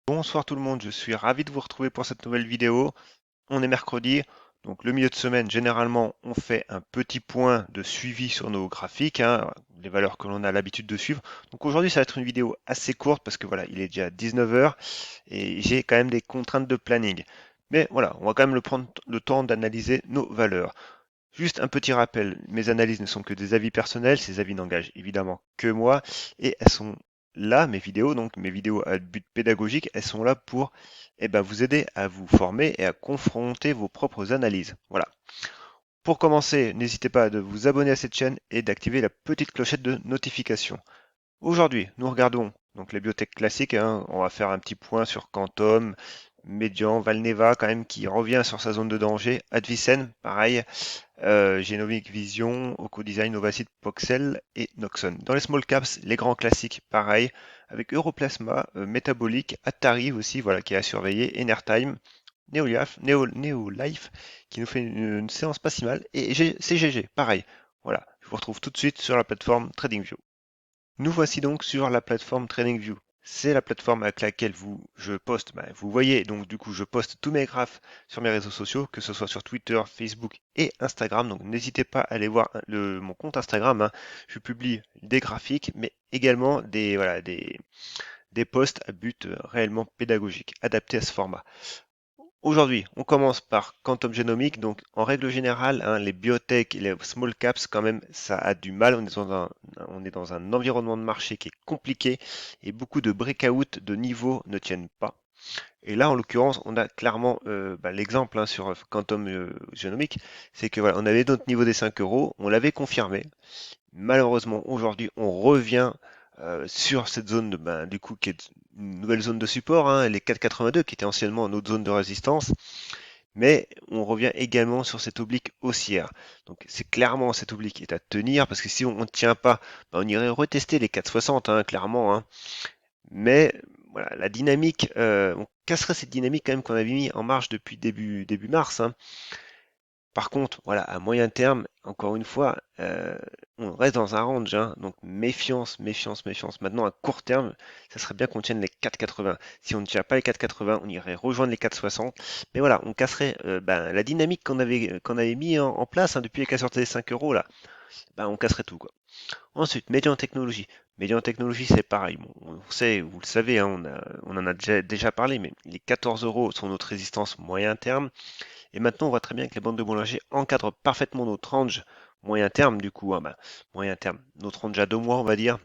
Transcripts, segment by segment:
Bonsoir tout le monde, je suis ravi de vous retrouver pour cette nouvelle vidéo. On est mercredi, donc le milieu de semaine, généralement, on fait un petit point de suivi sur nos graphiques, hein, les valeurs que l'on a l'habitude de suivre. Donc aujourd'hui, ça va être une vidéo assez courte parce que voilà, il est déjà 19 heures et j'ai quand même des contraintes de planning. Mais voilà, on va quand même prendre le temps d'analyser nos valeurs. Juste un petit rappel, mes analyses ne sont que des avis personnels, ces avis n'engagent évidemment que moi, et elles sont là, mes vidéos, donc mes vidéos à but pédagogique, elles sont là pour vous aider à vous former et à confronter vos propres analyses. Voilà. Pour commencer, n'hésitez pas à vous abonner à cette chaîne et d'activer la petite clochette de notification. Aujourd'hui, nous regardons donc les biotech classiques, hein. On va faire un petit point sur Quantum, Median, Valneva quand même qui revient sur sa zone de danger, Advicen, pareil, Genomic Vision, OcoDesign, Novacid, Poxel et Noxon. Dans les small caps, les grands classiques, pareil, avec Europlasma, Metabolic, Atari aussi, voilà, qui est à surveiller, Enertime, Neolife, qui nous fait une séance pas si mal, et CGG, pareil. Voilà, je vous retrouve tout de suite sur la plateforme TradingView. Nous voici donc sur la plateforme TradingView. C'est la plateforme avec laquelle je poste. Vous voyez, donc du coup, je poste tous mes graphes sur mes réseaux sociaux, que ce soit sur Twitter, Facebook et Instagram. Donc n'hésitez pas à aller voir mon compte Instagram, hein. Je publie des graphiques, mais également des posts à but réellement pédagogique, adaptés à ce format. Aujourd'hui, on commence par Quantum Genomics. Donc, en règle générale, hein, les biotech et les small caps, quand même, ça a du mal. On est dans un environnement de marché qui est compliqué et beaucoup de breakout de niveau ne tiennent pas. Et là, en l'occurrence, on a clairement l'exemple, hein, sur Quantum Genomics, c'est que voilà, on avait notre niveau des 5 euros, on l'avait confirmé. Malheureusement, aujourd'hui, on revient sur cette zone du coup, qui est une nouvelle zone de support, hein, les 4,82 qui était anciennement notre zone de résistance, mais on revient également sur cette oblique haussière. Donc c'est clairement cette oblique qui est à tenir, parce que si on ne tient pas, on irait retester les 4,60, hein, clairement, hein. Mais voilà, la dynamique, on casserait cette dynamique quand même qu'on avait mis en marche depuis début mars, hein. Par contre, voilà, à moyen terme, encore une fois, on reste dans un range, hein, donc méfiance, méfiance, méfiance. Maintenant, à court terme, ça serait bien qu'on tienne les 4,80. Si on ne tient pas les 4,80, on irait rejoindre les 4,60. Mais voilà, on casserait la dynamique qu'on avait mis en place, hein, depuis les sortie des 5 euros là. On casserait tout, quoi. Ensuite, médias en technologie. Médias en technologie, c'est pareil. Bon, on sait, vous le savez, hein, on en a déjà parlé, mais les 14 euros sont notre résistance moyen terme. Et maintenant, on voit très bien que les bandes de Bollinger encadrent parfaitement notre range moyen terme, du coup, hein, moyen terme, notre range à 2 mois, on va dire,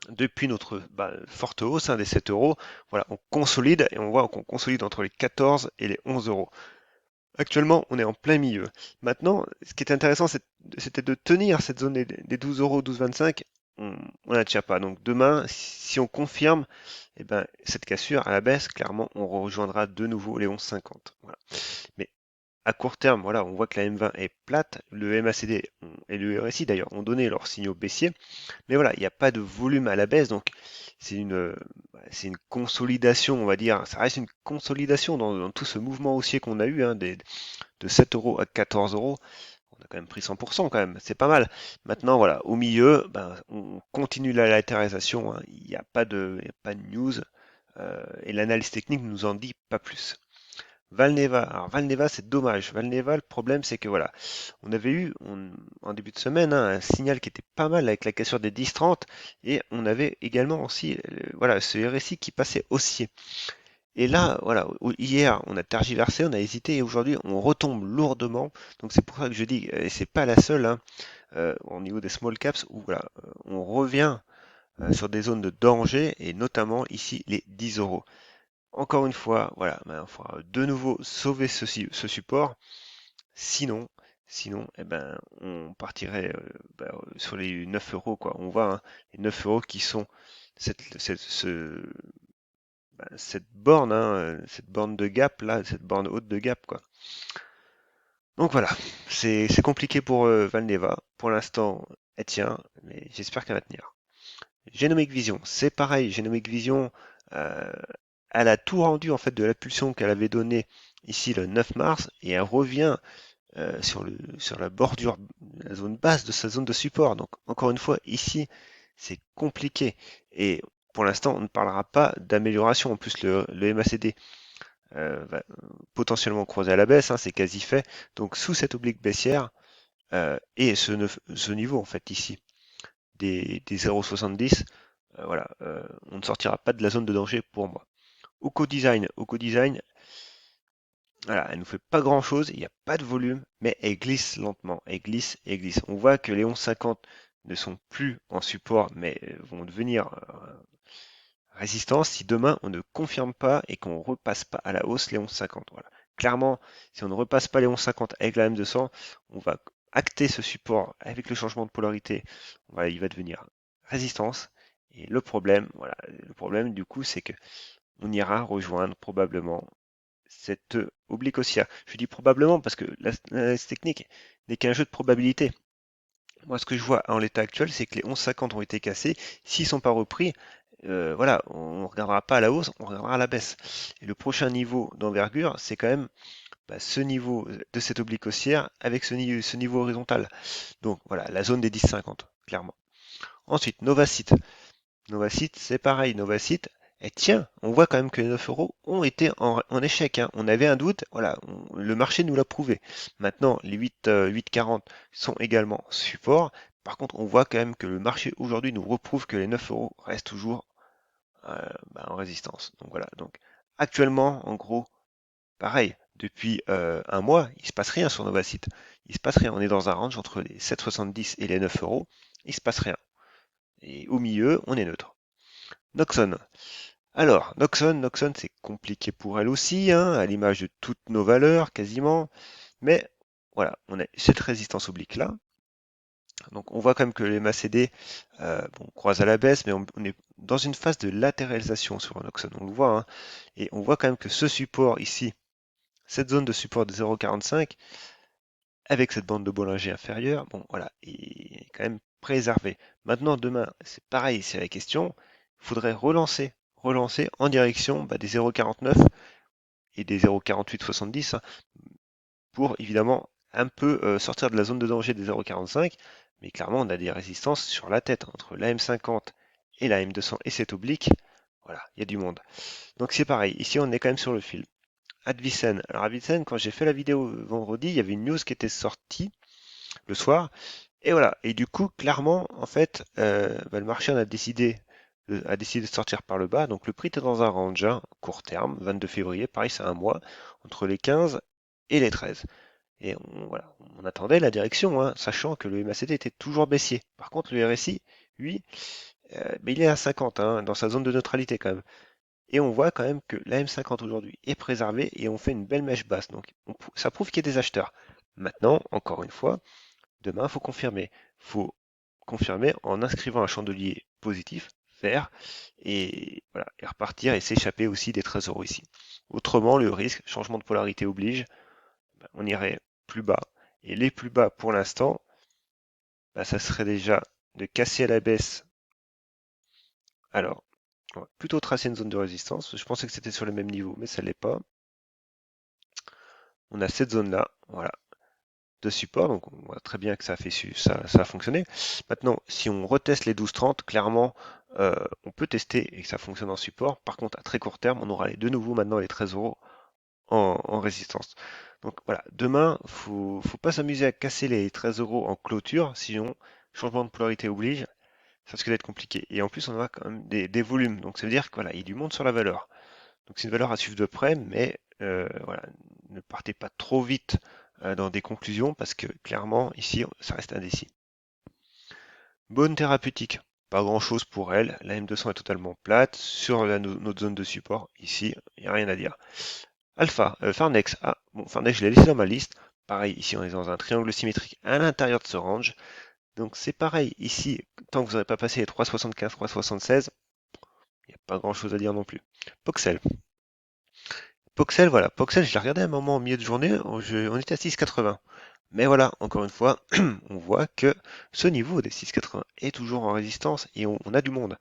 depuis notre forte hausse, hein, des 7 euros. Voilà, on consolide et on voit qu'on consolide entre les 14 et les 11 euros. Actuellement, on est en plein milieu. Maintenant, ce qui est intéressant, c'était de tenir cette zone des 12 euros, 12,25. On ne la tient pas. Donc demain, si on confirme cette cassure à la baisse, clairement, on rejoindra de nouveau les 11,50. Voilà. Mais à court terme, voilà, on voit que la M20 est plate, le MACD et le RSI d'ailleurs ont donné leurs signaux baissiers, mais voilà, il n'y a pas de volume à la baisse, donc c'est une consolidation, on va dire, ça reste une consolidation dans tout ce mouvement haussier qu'on a eu, hein, de 7 euros à 14 euros. On a quand même pris 100% quand même, c'est pas mal. Maintenant, voilà, au milieu, on continue la latérisation, hein, il y a pas de news, et l'analyse technique ne nous en dit pas plus. Valneva. Alors Valneva, c'est dommage. Valneva, le problème, c'est que voilà, on avait eu en début de semaine, hein, un signal qui était pas mal avec la cassure des 10-30 et on avait également aussi voilà, ce RSI qui passait haussier. Et là, voilà, hier, on a tergiversé, on a hésité et aujourd'hui, on retombe lourdement. Donc c'est pour ça que je dis, et c'est pas la seule, hein, au niveau des small caps, où voilà, on revient sur des zones de danger et notamment ici les 10 euros. Encore une fois, voilà, il faudra de nouveau sauver ce support. Sinon, sinon, on partirait sur les 9 euros, quoi. On voit, hein, les 9 euros qui sont cette borne, hein, cette borne de gap là, cette borne haute de gap, quoi. Donc voilà, c'est compliqué pour Valneva. Pour l'instant, elle tient, mais j'espère qu'elle va tenir. Genomic Vision, c'est pareil. Genomic Vision, euh, elle a tout rendu en fait de la pulsion qu'elle avait donnée ici le 9 mars et elle revient sur la bordure, la zone basse de sa zone de support. Donc encore une fois, ici, c'est compliqué. Et pour l'instant, on ne parlera pas d'amélioration. En plus, le MACD va potentiellement croiser à la baisse, hein, c'est quasi fait. Donc sous cette oblique baissière, et ce niveau en fait ici, des 0,70, voilà, on ne sortira pas de la zone de danger pour moi. Oco Design, voilà, elle nous fait pas grand chose, il n'y a pas de volume, mais elle glisse lentement, elle glisse et glisse. On voit que les 11,50 ne sont plus en support, mais vont devenir résistance si demain on ne confirme pas et qu'on repasse pas à la hausse les 11,50. Voilà. Clairement, si on ne repasse pas les 11,50 avec la M200, on va acter ce support avec le changement de polarité. Voilà, il va devenir résistance. Et le problème, voilà, le problème du coup, c'est que on ira rejoindre probablement cette oblique haussière. Je dis probablement parce que l'analyse technique n'est qu'un jeu de probabilité. Moi, ce que je vois en l'état actuel, c'est que les 11,50 ont été cassés. S'ils ne sont pas repris, voilà, on ne regardera pas à la hausse, on regardera à la baisse. Et le prochain niveau d'envergure, c'est quand même ce niveau de cette oblique haussière avec ce niveau horizontal. Donc voilà, la zone des 10,50, clairement. Ensuite, Novacite. Novacite, c'est pareil. Novacite, et tiens, on voit quand même que les 9 euros ont été en échec, hein. On avait un doute, voilà, le marché nous l'a prouvé. Maintenant, les 8,40 sont également support. Par contre, on voit quand même que le marché aujourd'hui nous reprouve que les 9 euros restent toujours en résistance. Donc voilà, donc actuellement, en gros, pareil, depuis un mois, il se passe rien sur Novacite. Il se passe rien, on est dans un range entre les 7,70 et les 9 euros, il se passe rien. Et au milieu, on est neutre. Noxon. Alors, Noxon, c'est compliqué pour elle aussi, hein, à l'image de toutes nos valeurs, quasiment. Mais voilà, on a cette résistance oblique là. Donc on voit quand même que les MACD croisent à la baisse, mais on est dans une phase de latéralisation sur Noxon, on le voit, hein. Et on voit quand même que ce support ici, cette zone de support de 0,45, avec cette bande de Bollinger inférieure, bon voilà, est quand même préservé. Maintenant, demain, c'est pareil, c'est la question. Il faudrait relancer en direction des 0,49 et des 0,4870, hein, pour évidemment un peu sortir de la zone de danger des 0,45. Mais clairement, on a des résistances sur la tête entre la M50 et la M200 et cette oblique. Voilà, il y a du monde. Donc c'est pareil, ici on est quand même sur le fil. Advicen. Alors Advicen, quand j'ai fait la vidéo vendredi, il y avait une news qui était sortie le soir. Et voilà. Et du coup, clairement, en fait, le marché en a décidé de sortir par le bas. Donc le prix était dans un range, hein, court terme, 22 février, pareil, c'est un mois, entre les 15 et les 13. Et voilà, on attendait la direction, hein, sachant que le MACD était toujours baissier. Par contre, le RSI, lui, mais il est à 50, hein, dans sa zone de neutralité quand même. Et on voit quand même que la M50 aujourd'hui est préservée et on fait une belle mèche basse. Donc ça prouve qu'il y a des acheteurs. Maintenant, encore une fois, demain, il faut confirmer. Il faut confirmer en inscrivant un chandelier positif, vert, et, voilà, et repartir et s'échapper aussi des 13 euros ici. Autrement, le risque, changement de polarité oblige, on irait plus bas. Et les plus bas pour l'instant, ça serait déjà de casser à la baisse. Alors, on va plutôt tracer une zone de résistance. Je pensais que c'était sur le même niveau, mais ça ne l'est pas. On a cette zone-là, voilà, de support, donc on voit très bien que ça a, ça a fonctionné. Maintenant, si on reteste les 12,30, clairement, on peut tester et que ça fonctionne en support. Par contre, à très court terme, on aura de nouveau maintenant les 13 euros en résistance. Donc voilà, demain, faut pas s'amuser à casser les 13 euros en clôture, sinon, changement de polarité oblige, ça risque d'être compliqué. Et en plus, on aura quand même des volumes, donc ça veut dire qu'il voilà, il y a du monde sur la valeur. Donc c'est une valeur à suivre de près, mais voilà, ne partez pas trop vite dans des conclusions parce que clairement ici ça reste indécis. Bonne thérapeutique, pas grand chose pour elle. La M200 est totalement plate. Sur notre zone de support, ici, il n'y a rien à dire. Alpha, Farnex. Ah, bon, Farnex, je l'ai laissé dans ma liste. Pareil, ici on est dans un triangle symétrique à l'intérieur de ce range. Donc c'est pareil, ici, tant que vous n'aurez pas passé les 3,75, 3,76, il n'y a pas grand chose à dire non plus. Poxel. Poxel, voilà. Poxel, je l'ai regardé un moment au milieu de journée, on était à 6,80. Mais voilà, encore une fois, on voit que ce niveau des 6,80 est toujours en résistance et on a du monde.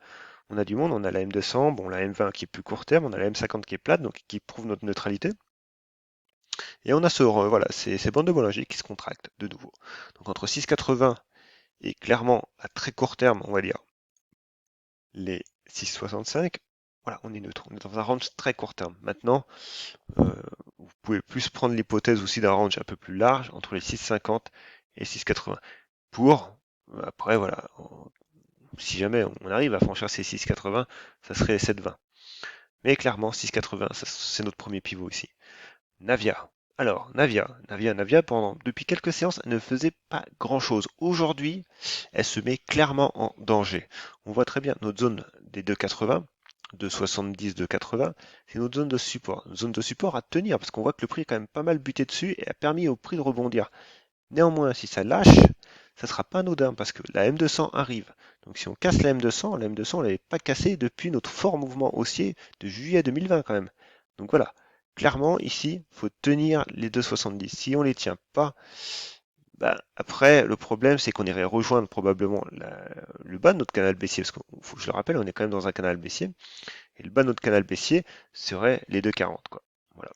On a du monde, on a la M200, bon, la M20 qui est plus court terme, on a la M50 qui est plate, donc qui prouve notre neutralité. Et on a voilà, ces bandes de Bollinger qui se contractent de nouveau. Donc entre 6,80 et clairement à très court terme, on va dire, les 6,65. Voilà, on est neutre. On est dans un range très court terme. Maintenant, euh, vous pouvez plus prendre l'hypothèse aussi d'un range un peu plus large, entre les 6,50 et 6,80. Pour, après, voilà, si jamais on arrive à franchir ces 6,80, ça serait 7,20. Mais clairement, 6,80, c'est notre premier pivot ici. Navia. Alors, Navia, depuis quelques séances, elle ne faisait pas grand-chose. Aujourd'hui, elle se met clairement en danger. On voit très bien notre zone des 2,80, 2,70, 2,80, c'est notre zone de support. Une zone de support à tenir, parce qu'on voit que le prix est quand même pas mal buté dessus et a permis au prix de rebondir. Néanmoins, si ça lâche, ça sera pas anodin, parce que la M200 arrive. Donc si on casse la M200, on l'avait pas cassée depuis notre fort mouvement haussier de juillet 2020 quand même. Donc voilà, clairement ici, il faut tenir les 2,70. Si on les tient pas, bah, après, le problème, c'est qu'on irait rejoindre probablement le bas de notre canal baissier, parce qu'il faut que je le rappelle, on est quand même dans un canal baissier, et le bas de notre canal baissier serait les 2,40, quoi. Voilà.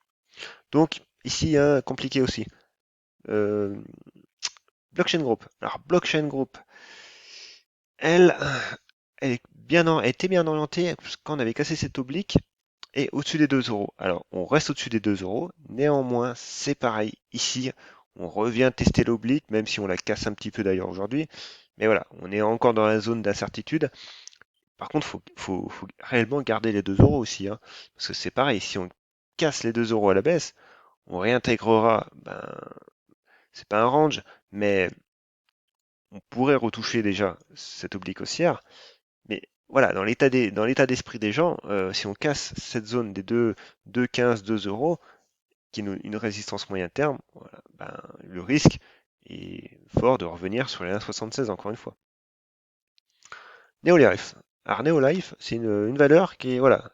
Donc, ici, hein, compliqué aussi. Euh, Blockchain Group. Alors, Blockchain Group, elle, elle était bien orientée quand on avait cassé cette oblique et au-dessus des 2 euros. Alors, on reste au-dessus des 2 euros. Néanmoins, c'est pareil. Ici, on revient tester l'oblique, même si on la casse un petit peu d'ailleurs aujourd'hui. Mais voilà, on est encore dans la zone d'incertitude. Par contre, faut réellement garder les 2 euros aussi, hein, parce que c'est pareil. Si on casse les 2 euros à la baisse, on réintégrera, ben, c'est pas un range, mais on pourrait retoucher déjà cette oblique haussière. Mais voilà, dans l'état d'esprit des gens, si on casse cette zone des 2,15, 2 euros, qui est une résistance moyen terme, voilà, ben, le risque est fort de revenir sur les 1,76 encore une fois. Neolife. Alors Neolife, c'est une valeur qui est, voilà,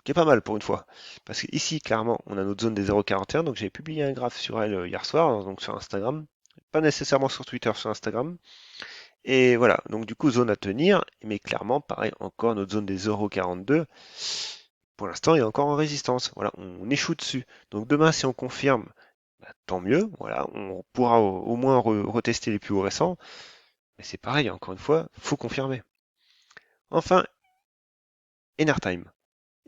qui est pas mal pour une fois. Parce que ici, clairement, on a notre zone des 0,41, donc j'ai publié un graphe sur elle hier soir, donc sur Instagram. Pas nécessairement sur Twitter, sur Instagram. Et voilà, donc du coup, zone à tenir, mais clairement, pareil, encore notre zone des 0,42. Pour l'instant, il est encore en résistance. Voilà, on échoue dessus. Donc demain, si on confirme, bah, tant mieux. Voilà, on pourra au moins retester les plus hauts récents. Mais c'est pareil, encore une fois, faut confirmer. Enfin, Enertime.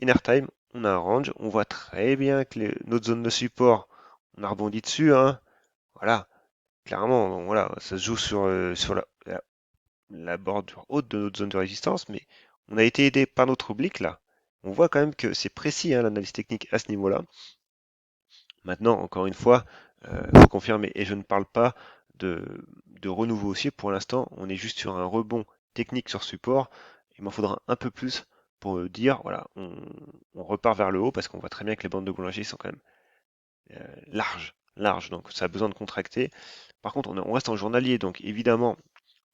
Enertime, on a un range. On voit très bien que notre zone de support, on a rebondi dessus, hein. Voilà, clairement, bon, voilà, ça se joue sur la bordure haute de notre zone de résistance, mais on a été aidé par notre oblique là. On voit quand même que c'est précis, hein, l'analyse technique à ce niveau-là. Maintenant, encore une fois, il faut confirmer, et je ne parle pas de renouveau haussier. Pour l'instant, on est juste sur un rebond technique sur support. Il m'en faudra un peu plus pour dire, voilà, on repart vers le haut, parce qu'on voit très bien que les bandes de Bollinger sont quand même larges, donc ça a besoin de contracter. Par contre, on reste en journalier, donc évidemment,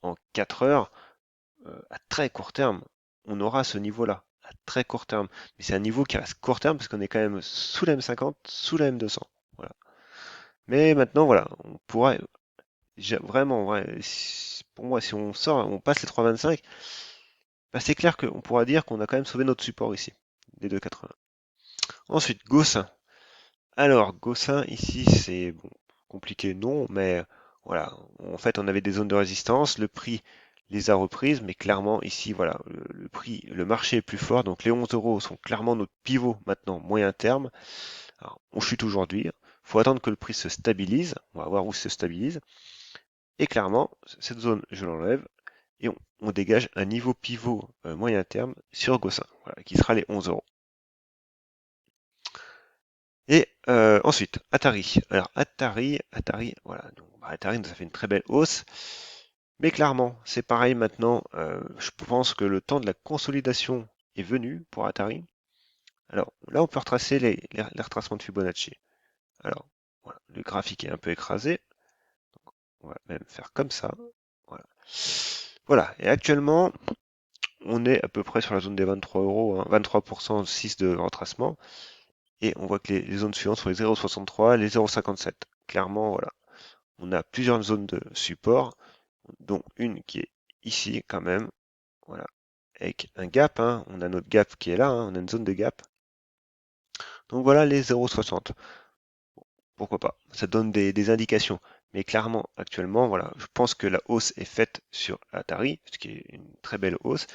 en 4 heures, à très court terme, on aura ce niveau-là, à très court terme. Mais c'est un niveau qui reste court terme parce qu'on est quand même sous la M50, sous la M200. Voilà. Mais maintenant, voilà, on pourrait vraiment, ouais, pour moi, si on sort, on passe les 3,25, bah, c'est clair qu'on pourra dire qu'on a quand même sauvé notre support ici, des 2,80. Ensuite, Gossin. Alors, Gossin, ici, c'est bon, compliqué, non, mais voilà, en fait, on avait des zones de résistance, le prix les a reprises, mais clairement, ici, voilà, le prix, le marché est plus fort, donc les 11 euros sont clairement notre pivot maintenant, moyen terme. Alors, on chute aujourd'hui, il faut attendre que le prix se stabilise, on va voir où il se stabilise, et clairement, cette zone, je l'enlève, et on dégage un niveau pivot moyen terme sur Gossin, voilà, qui sera les 11 euros. Et ensuite, Atari. Alors Atari, voilà, donc bah, Atari nous a fait une très belle hausse, mais clairement, c'est pareil maintenant. Je pense que le temps de la consolidation est venu pour Atari. Alors là, on peut retracer les retracements de Fibonacci. Alors, voilà, le graphique est un peu écrasé. On va même faire comme ça. Voilà. Voilà. Et actuellement, on est à peu près sur la zone des 23 euros, hein, 23% 6 de retracement. Et on voit que les zones suivantes sont les 0,63 et les 0,57. Clairement, voilà. On a plusieurs zones de support, dont une qui est ici quand même, voilà, avec un gap, hein. On a notre gap qui est là, hein. On a une zone de gap. Donc voilà les 0,60. Pourquoi pas? Ça donne des indications. Mais clairement, actuellement, voilà, je pense que la hausse est faite sur Atari, ce qui est une très belle hausse.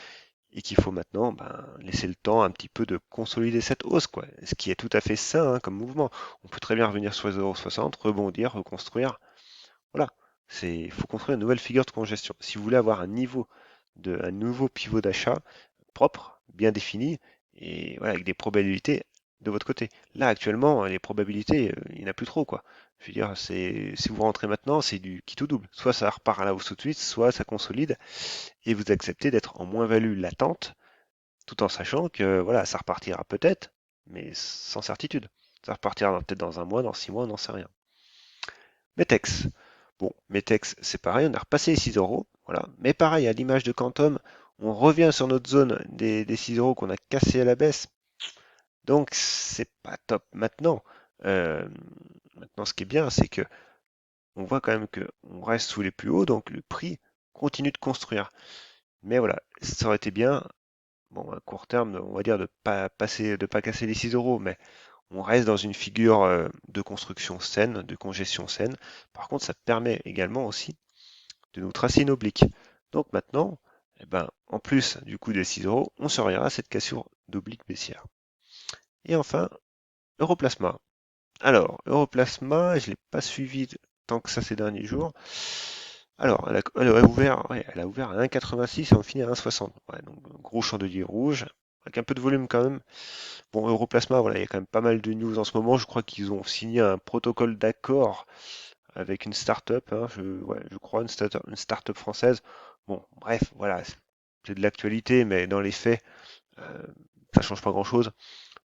et qu'il faut maintenant laisser le temps un petit peu de consolider cette hausse, quoi. Ce qui est tout à fait sain hein, comme mouvement. On peut très bien revenir sur les 0,60, rebondir, reconstruire. Voilà, il faut construire une nouvelle figure de congestion. Si vous voulez avoir un nouveau pivot d'achat propre, bien défini, et voilà, avec des probabilités de votre côté. Là, actuellement, les probabilités, il n'y en a plus trop, quoi. Je veux dire, si vous rentrez maintenant, c'est du quitte ou double. Soit ça repart à la hausse tout de suite, soit ça consolide, et vous acceptez d'être en moins-value latente, tout en sachant que, voilà, ça repartira peut-être, mais sans certitude. Ça repartira peut-être dans un mois, dans 6 mois, on n'en sait rien. Metex. Bon, Metex, c'est pareil, on a repassé les 6 euros. Voilà. Mais pareil, à l'image de Quantum, on revient sur notre zone des 6 euros qu'on a cassé à la baisse. Donc, c'est pas top. Euh, maintenant, ce qui est bien, c'est que on voit quand même qu'on reste sous les plus hauts, donc le prix continue de construire. Mais voilà, ça aurait été bien, bon, à court terme, on va dire de pas casser les 6 euros, mais on reste dans une figure de construction saine, de congestion saine. Par contre, ça permet également aussi de nous tracer une oblique. Donc maintenant, eh ben, en plus du coût des 6 euros, on surveillera cette cassure d'oblique baissière. Et enfin, Europlasma. Alors, Europlasma, je ne l'ai pas suivi tant que ça ces derniers jours. Alors, elle a ouvert à 1,86 et on finit à 1,60. Ouais, donc, gros chandelier rouge, avec un peu de volume quand même. Bon, Europlasma, voilà, il y a quand même pas mal de news en ce moment. Je crois qu'ils ont signé un protocole d'accord avec une start-up, hein, je crois, une start-up française. Bon, bref, voilà, c'est de l'actualité, mais dans les faits, euh, ça change pas grand-chose.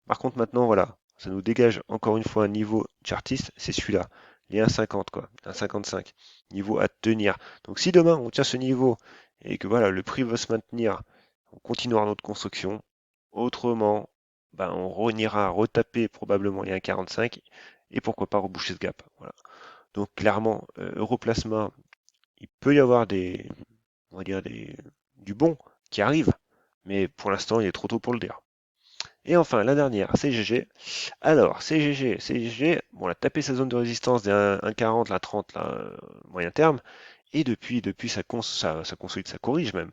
Par contre, maintenant, voilà, ça nous dégage encore une fois un niveau chartiste, c'est celui-là, les 1,50 quoi, 1,55, niveau à tenir. Donc si demain on tient ce niveau et que voilà, le prix veut se maintenir, on continuera notre construction. Autrement, on ira retaper probablement les 1,45 et pourquoi pas reboucher ce gap. Voilà. Donc clairement, Europlasma, il peut y avoir on va dire du bon qui arrive, mais pour l'instant, il est trop tôt pour le dire. Et enfin, la dernière, CGG. Alors, CGG, bon, on a tapé sa zone de résistance des 1,40, la 30, là, moyen terme, et depuis ça consolide, ça corrige même.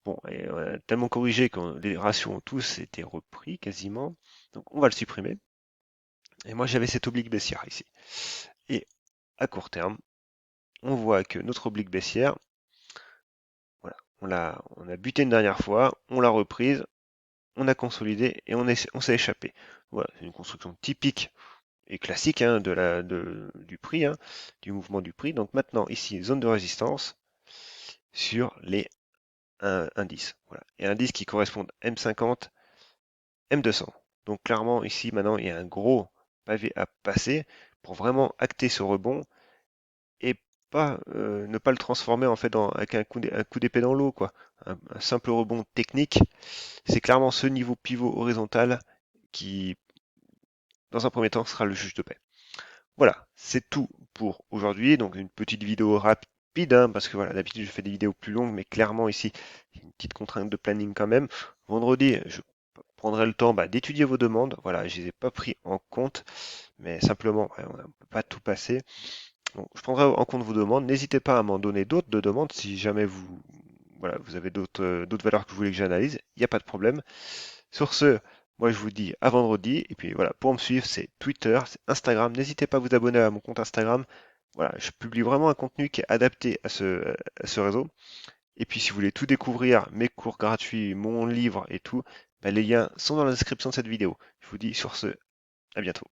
Bon, et on a tellement corrigé que les ratios ont tous été repris quasiment, donc on va le supprimer. Et moi, j'avais cette oblique baissière ici. Et à court terme, on voit que notre oblique baissière, voilà, on a buté une dernière fois, on l'a reprise, on a consolidé et on s'est échappé. Voilà, c'est une construction typique et classique hein, du prix, hein, du mouvement du prix. Donc maintenant, ici, zone de résistance sur les indices. Voilà. Et indices qui correspondent à M50, M200. Donc clairement, ici, maintenant, il y a un gros pavé à passer pour vraiment acter ce rebond et ne pas le transformer en fait avec un coup d'épée dans l'eau, quoi. Un simple rebond technique, c'est clairement ce niveau pivot horizontal qui, dans un premier temps, sera le juge de paix. Voilà, c'est tout pour aujourd'hui. Donc une petite vidéo rapide, hein, parce que voilà, d'habitude je fais des vidéos plus longues, mais clairement ici, il y a une petite contrainte de planning quand même. Vendredi, je prendrai le temps d'étudier vos demandes. Voilà, je les ai pas pris en compte, mais simplement, ouais, on ne peut pas tout passer. Donc, je prendrai en compte vos demandes. N'hésitez pas à m'en donner d'autres de demandes si jamais vous avez d'autres valeurs que vous voulez que j'analyse. Il n'y a pas de problème. Sur ce, moi je vous dis à vendredi. Et puis voilà, pour me suivre, c'est Twitter, c'est Instagram. N'hésitez pas à vous abonner à mon compte Instagram. Voilà, je publie vraiment un contenu qui est adapté à ce réseau. Et puis si vous voulez tout découvrir, mes cours gratuits, mon livre et tout, les liens sont dans la description de cette vidéo. Je vous dis sur ce, à bientôt.